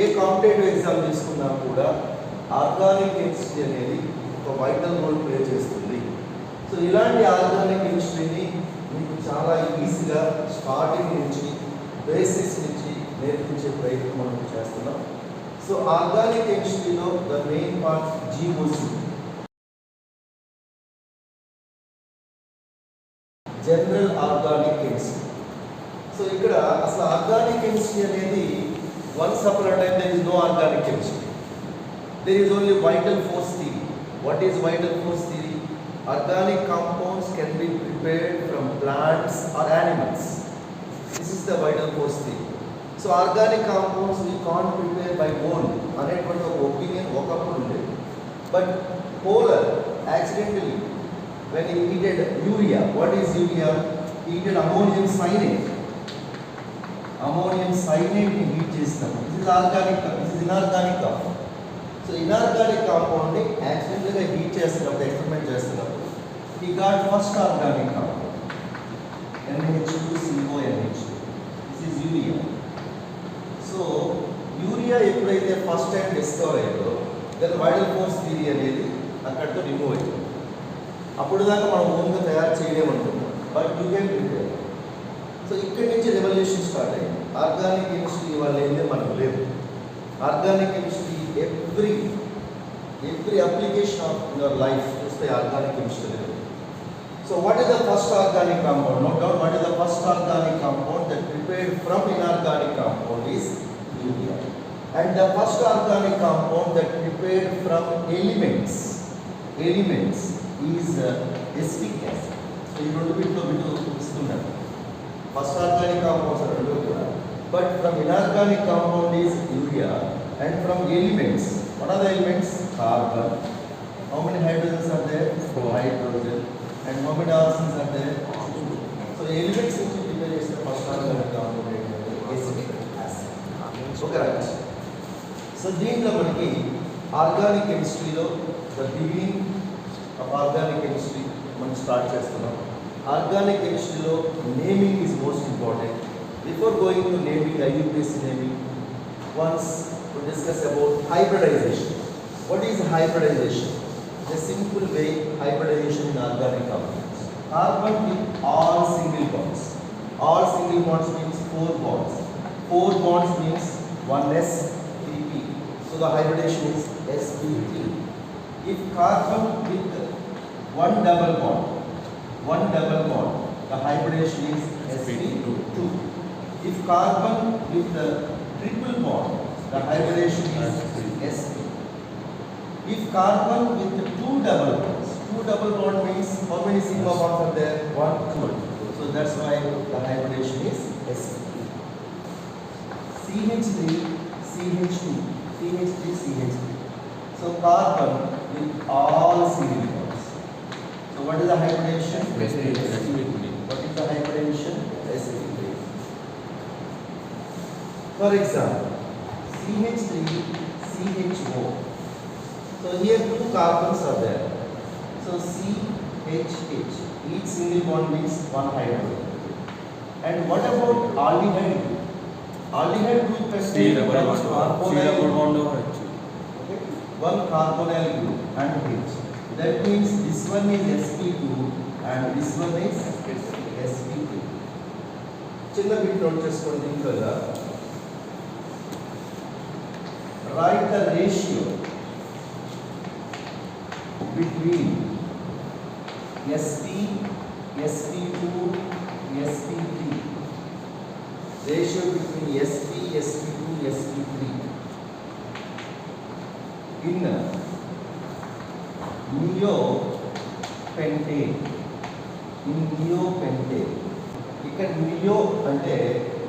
ఏ competitive exam తీసుకున్నా కూడా organic chemistry అనేది ఒక వైటల్ రోల్ ప్లే చేస్తుంది. సో ఇలాంటి ఆర్గానిక్ కెమిస్ట్రీని మీకు చాలా ఈజీగా స్టార్టింగ్ నుంచి బేసిక్స్ నుంచి నేర్పించే ప్రయత్నం మనం చేస్తున్నాం. సో ఆర్గానిక్ కెమిస్ట్రీలో the main part GOC, general organic chemistry. So ఇక్కడ అసలు ఆర్గానిక్ కెమిస్ట్రీ అనేది once upon a time there is no organic chemistry. There is only vital force theory. What is vital force theory? Organic compounds can be prepared from plants or animals. This is the vital force theory. So organic compounds we can't prepare by own. అనేటువంటి ఒక opinion ఒకప్పుడు ఉండేది. But Polar accidentally when he heated urea, what is urea? He heated ammonium cyanide. Ammonium cyanide ni heat చేస్తాము. This is organic, this is inorganic compound. So inorganic కాంపౌండ్ని యాక్సిడెంట్గా heat చేస్తున్నప్పుడు, experiment చేస్తున్నప్పుడు ఈ got first organic compound NH2CONH. This is urea. So urea ఎప్పుడైతే first time discover అయ్యిందో then vital force theory అనేది అక్కడితో రిమూవ్ అయింది. అప్పుడు దాకా మనం ఓన్గా తయారు చేయలేమనుకుంటాం, but you can prepare. So ఇక్కడి నుంచి రెవల్యూషన్ స్టార్ట్ అయింది. ఆర్గానిక్ కెమిస్ట్రీ వల్ల ఏంటంటే మనకు లేదు. Organic chemistry every application of your life is the organic chemistry. So what is the first organic compound? Note down what is the first organic compound that prepared from inorganic compound is urea. And the first organic compound that prepared from elements is acetic acid. So you don't bit istunnadu. First organic compounds are rendu kuda, but from inorganic compound is urea. And from elements, what are the elements? Carbon. How many hydrogens are there? 4 hydrogen. And how many oxygens are there? 2. So elements which prepare is the first organic compound, acetic acid. Okay, right. So దీంట్లో మనకి organic కెమిస్ట్రీలో the beginning of organic chemistry మనం start చేస్తున్నాం. Organic కెమిస్ట్రీలో naming is most important. Before going to naming, IUPAC naming, once to discuss about hybridization. What is hybridization? The simple way hybridization in organic compounds. Carbon with all single bonds. All single bonds means 4 bonds. 4 bonds means 1s 3p. So the hybridization is sp3. If carbon with 1 double bond, the hybridization is sp2. If carbon with the triple bond, the hybridization is sp. If carbon with 2 double bond means how many sigma bonds are there? 1, 2. So that's why the hybridization is sp. CH3, CH2, CH3, CH3. So carbon with all single bonds. So what is the hybridization? sp3. What is the hybridization? sp3. For example, CH3, CHO. So here 2 carbons are there. So CHH. Each single bond means 1 hydrogen. And what about aldehyde group? Aldehyde group has okay, 1 carbonyl group and H. That means this one is sp2 and this one is sp3. చిన్న bit note చేసుకోండి. దీంట్లో write the ratio between sp, sp2, sp3. Ratio between sp, sp2, sp3 in neopentane. In neopentane. ఇక్కడ neo అంటే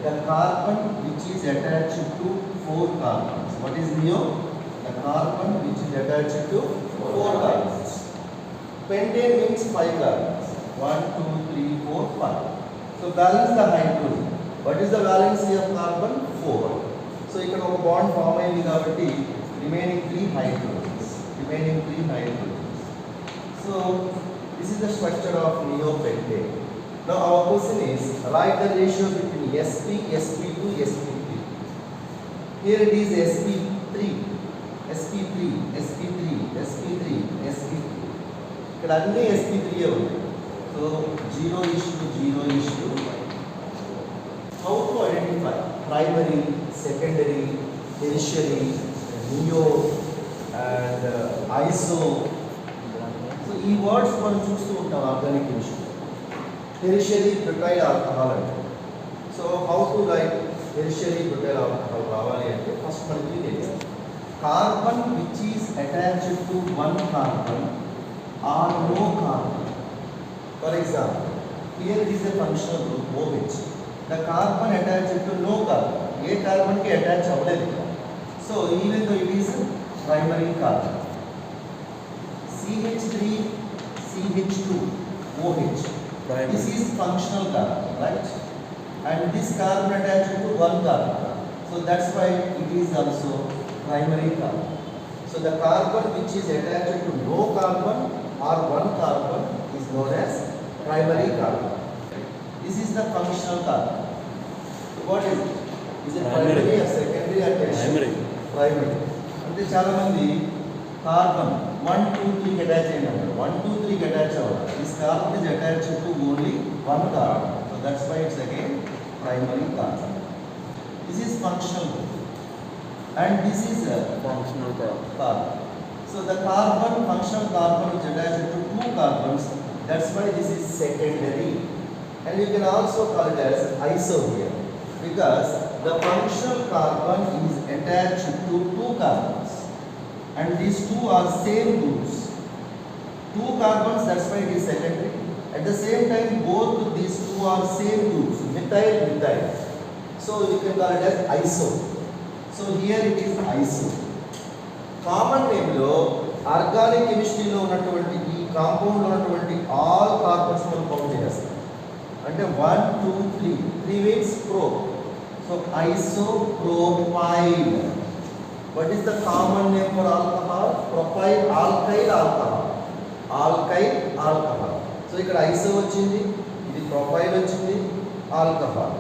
the carbon which is attached to 4 carbons. What is neo? The carbon which is attached to 4 carbons. Pentane means 5 carbons. 1, 2, 3, 4, 5. So balance the hydrogen. What is the valency of carbon? 4. So ఇక్కడ ఒక bond form అయింది కాబట్టి remaining 3 hydrogens. So this is the structure of neopentane. Now our question is write the ratio between sp, sp2, sp3. Here it is sp3, sp3, sp3, sp3, sp3. ఇక్కడ అన్ని sp3 ఉన్నాయి. So 0:0:1. How to identify primary, secondary, tertiary, neo and iso. So ఈ words మనం చూస్తూ ఉంటాం organic chemistry. Tertiary butyl alcohol అంటే. So how to write tertiary butyl alcohol రావాలి అంటే ఫస్ట్ మనకి తెలియాలి. Carbon which is attached to one carbon or no carbon. For example here it is a functional group OH. The carbon attached to no carbon. ఏ carbon కి attach అవ్వలేదు. So even though it is primary carbon. CH3 CH2 OH. This is functional carbon, right? And this carbon attached to one carbon. So that's why it is also primary carbon. So the carbon which is attached to no carbon or one carbon is known as primary carbon. This is the functional carbon. What is it? Is it primary or secondary or tertiary? Primary. అంటే చాలా మంది carbon 1 2 3 కి attach అయినారు. 1 2 3 కి attach అవ్వాలి. This carbon is attached to only one carbon. So that's why it's again primary carbon. This is functional group. And this is a functional carbon. So the carbon, functional carbon is attached to two carbons. That's why this is secondary. And you can also call it as iso here, because the functional carbon is attached to two carbons, and these two are same groups. Two carbons, that's why it is secondary. At the same time, both these two are same groups, methyl methyl. So you can call it as iso. So here it is iso. Common name lo organic chemistry lo ఉన్నటువంటి ఈ compound లో ఉన్నటువంటి all carbons మనం count చేస్తాం. అంటే 1 2 3 3 means pro. So isopropyl. What is the common name for alcohol? Propyl alkyl alcohol. Alkyl alcohol. So ఇక్కడ iso వచ్చింది, ఇది propyl వచ్చింది, alcohol.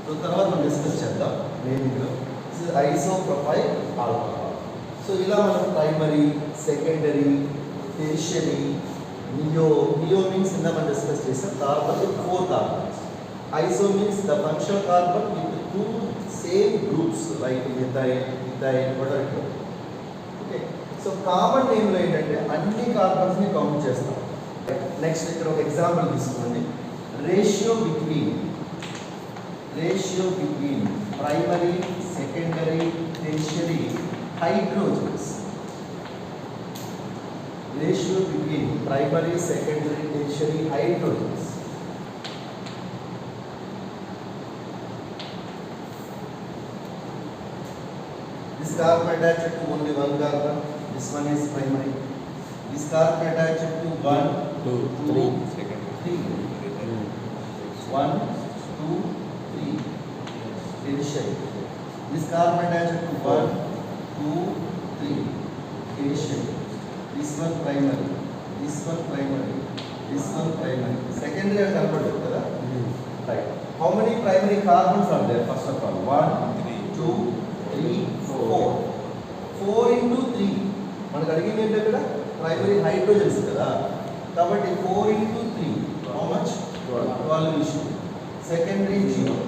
సో తర్వాత మనం డిస్కస్ చేద్దాం నేమింగ్ లో. This is isopropyl alcohol. So ఇలా మనం primary, secondary, tertiary, neo means in the man discuss చేసాం carbon with 4 carbons. Iso means the functional carbon with two same groups like methyl, whatever. Okay. So common name లో ఏంటంటే అన్ని carbons ని count చేస్తాం. Next ఇక్కడ ఒక example తీసుకోండి. Ratio between primary, secondary, tertiary hydrogens. Ratio between primary, secondary, tertiary hydrogens. This carbon attached to only one carbon. This one is primary. This carbon attached to 1 2 3 secondary. 1 2 3 tertiary. This carbon attached to 1 2 3 tertiary. This one primary, this one primary, this one primary. Secondary are converted, right? How many primary carbons are there? First of all, 1 2 3 4. 4 into 3. మనకు అడిగింది ఏంటంటే ఇక్కడ primary hydrogens కదా, కాబట్టి 4 into 3. How much? 12 issue. Secondary 0.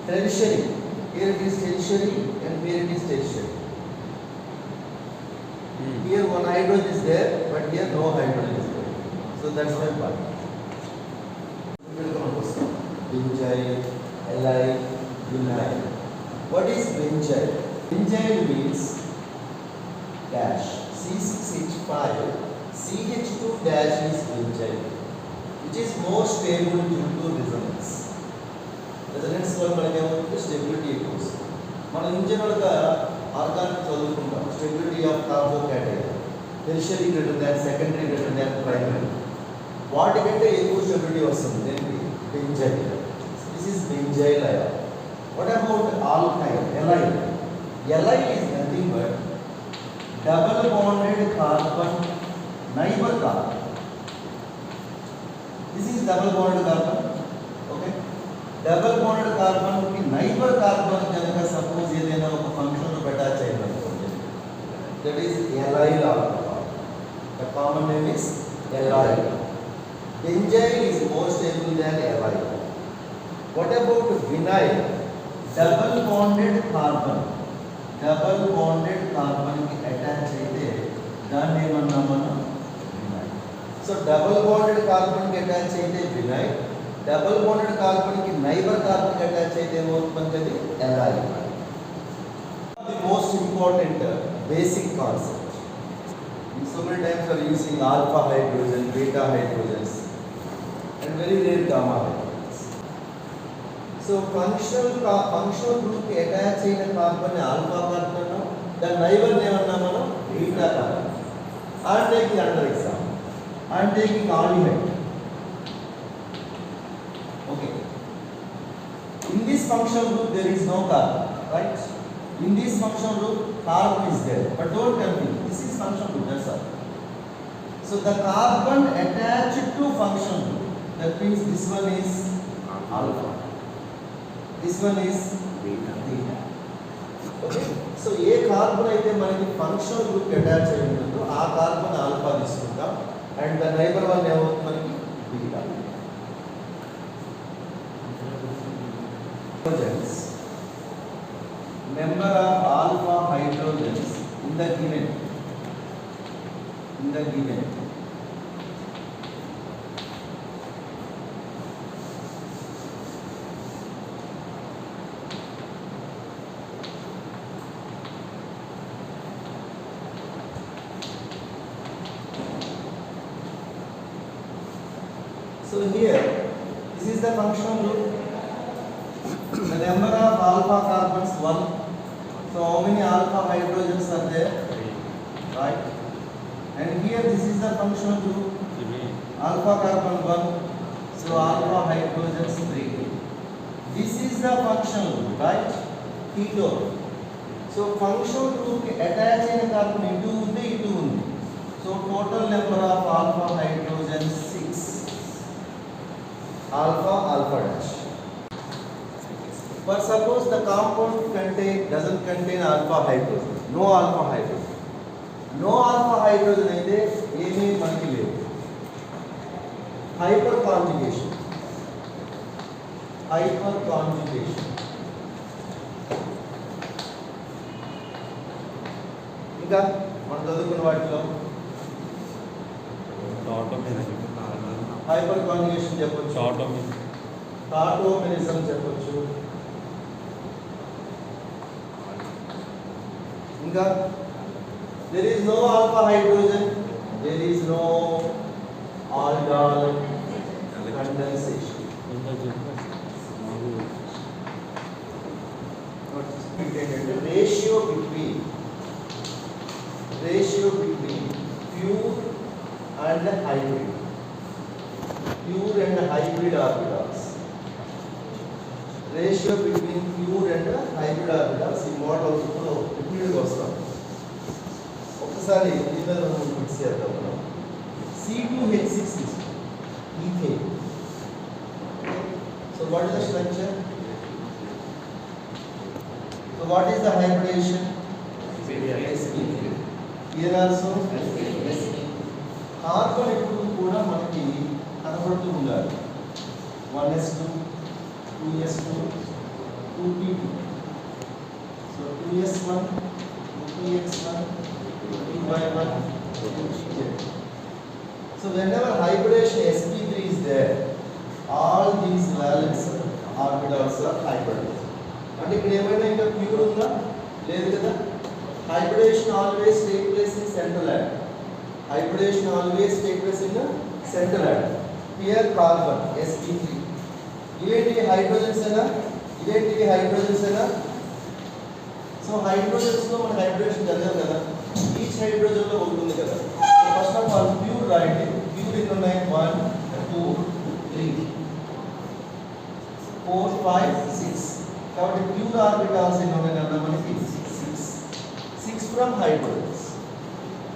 Tertiary. Here it is tertiary and here it is tertiary. Here one hydrogen is there, but here no hydrogen is there. So that's my part. Benzyl, allyl, vinyl. What is benzyl? Benzyl means dash. C6H5, CH2 dash is benzyl, which is more stable due to resonance. Resonance వల్ల మనకి ఏమవుతుంది? Stability ఎక్కువ వస్తుంది. మనం in జనరల్గా organic చదువుకుంటాం. Stability of carbocation, tertiary greater than, secondary greater than primary. వాటికంటే ఎక్కువ స్టెబిలిటీ వస్తుంది దేనికి? Benzyl. This is benzyl ion. What about alkyl, allyl? Allyl is nothing but double bonded carbon neighbour carbon. This is double bonded carbon. Okay, double bonded carbon కి neighbour neighbour carbon కనుక suppose ఏదైనా ఒక function attach అయిందనుకోండి, that is allyl alcohol. The common name is allyl. Benzyl is more stable than allyl. What about vinyl? Double bonded carbon కి attach అయితే దాన్ని ఏమన్నా మనం vinyl. So double bonded carbon కి అటాచ్ అయితే వినైల్, డబుల్ బాండెడ్ కార్బన్ కి neighbour carbon కి attach అయితే ఏమవుతుంది? allyl. The most important basic concept. So many times we are using alpha hydrogen, beta hydrogens, and very rare gamma hydrogens. So functional group ki attach ayina carbon ni alpha carbon, the neighbor name anna mano beta carbon. I am taking another example. I am taking aldehyde. Okay. In this functional group there is no carbon, right? In this functional group carbon is there, but don't confuse. This is functional group, that's all. So the carbon attached to functional group, that means this one is alpha, this one is beta. Okay, so A carbon అయితే మనకి functional group attach అయి ఉంటుందో ఆ carbon alpha తీసుకుంటాం, and the neighbour one ఏమవుతుంది మనకి beta. Number of alpha hydrogens in the given so here this is the functional group. The number of alpha carbons 1. So how many alpha hydrogens are there? Right. And here this is the functional group. Alpha carbon 1. So alpha hydrogens 3. This is the functional group, right? Ketone. So functional group ki attach ayina carbon itu undi. So total number of alpha hydrogens 6. Alpha dash. But suppose the compound doesn't contain alpha hydrogen. No alpha hydrogen అయితే ఏమీ మనకి లేదు. Hyper conjugation ఇంకా మనం చదువుకున్న వాటిలో hyper conjugation చెప్పొచ్చు, tautomerism చెప్పొచ్చు, ఇంకా there is no alpha hydrogen, there is no aldol condensation. Ratio between pure and hybrid orbitals. Ratio between pure and hybrid orbitals ఈ మోడల్ ఇప్పుడు రిపీట్గా వస్తాం. ఒకసారి దీనిలో మనం ఫిక్స్ చేద్దాం. మనం C2H6 ethane. So what is the structure? So what is the hybridization? sp3. Here also sp. Carbon ఎప్పుడు కూడా మనకి కనబడుతూ ఉండాలి. 1s2 2s2 2p2. So 2s1 2px1 2y1 2pz. So whenever hybridization sp3 is there, all these valence orbitals are hybridized. అంటే ఇక్కడ ఏమైనా ఇంకా pure ఉందా? లేదు కదా. Hybridization always take place in central atom. Here carbon sp3. ఇవేంటివి hydrogens అయినా, ఇవేంటివి హైడ్రోజన్స్ అయినా. సో హైడ్రోజన్స్ లో మన హైడ్రోజన్ చదివాం కదా, ఈచ్ హైడ్రోజన్ లో ఉంటుంది కదా. So first of all pure రాయండి. ప్యూర్ ఎన్ని ఉన్నాయి? 1 2 3 4 5 6. కాబట్టి ప్యూర్ ఆర్బిటాల్స్ ఎన్ని ఉన్నాయి అన్న మనకి 6 ఫ్రమ్ హైడ్రోజన్స్.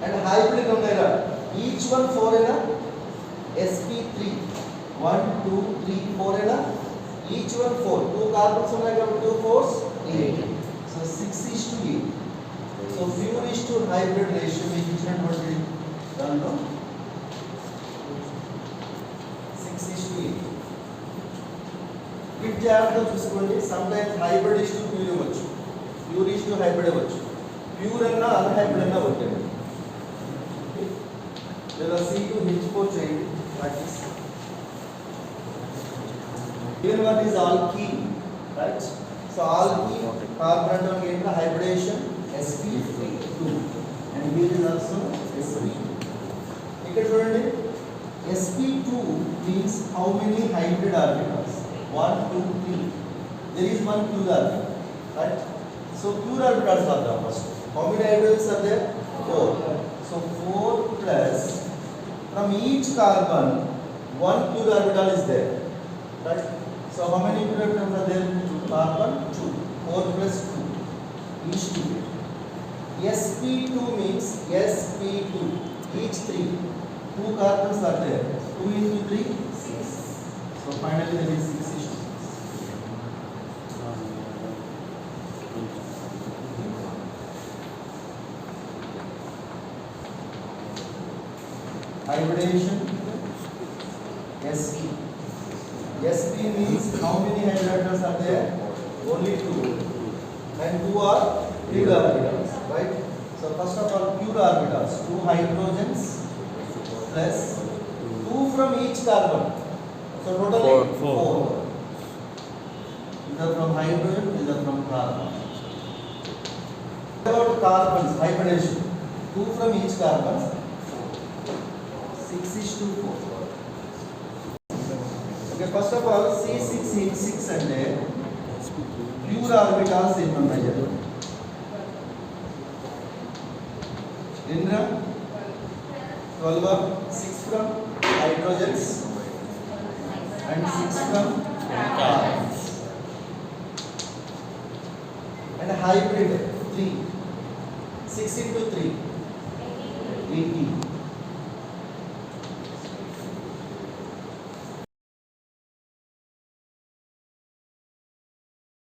అండ్ హైబ్రిడ్ ఉన్నాయి కదా, ఈచ్ వన్ 4 అయినా sp3 1 2 3 4 అయినా each one 4. 2 carbons ఉన్నాయి కాబట్టి 2 4s 8. So 6:8. So pure is to hybrid ratio మీకు ఇచ్చినటువంటి దాంట్లో 6:8. వీటి జాగ్రత్తగా చూసుకోండి. Some times hybrid is to pure ఇవ్వచ్చు, ప్యూర్ ఇస్ టు హైబ్రిడ్ ఇవ్వచ్చు, ప్యూర్ అన్నా అన్హైబ్రిడ్ అన్నా వచ్చేది. లేదా C2H4 చేయండి practice. Here what is alkene, right? So alkene carbon atom ఏంటి hybridization sp2 and here is also sp. ఇక్కడ చూడండి sp2 means how many hybrid orbitals? 1 2 3. There is one pure orbital, right? So pure orbitals are there first. How many hybrids are there? 4. So 4 plus from each carbon one pure orbital is there, right? So how many pure orbitals are there? Carbon 2. 4 plus 2 each 2. sp2 means sp2 each 3. 2 carbons are there. 2 into 3 6. So finally there is 6 is 2. Hybridization sp. sp means how many hydrogens are there? Only 2 and 2 are pure orbitals, right? So first of all pure orbitals, 2 hydrogens plus 2 from each carbon. So totally 4. Either from hydrogen, either from carbon. What about carbons, hybridization? 2 from each carbon, 6:4. Okay, first of all C6H6 అంటే pure orbitals ఎన్ని ఉన్నాయి చెప్పండి. ఎన్ని? 12 6 from hydrogens and 6 from carbons. And hybrid 3. 6 into 3.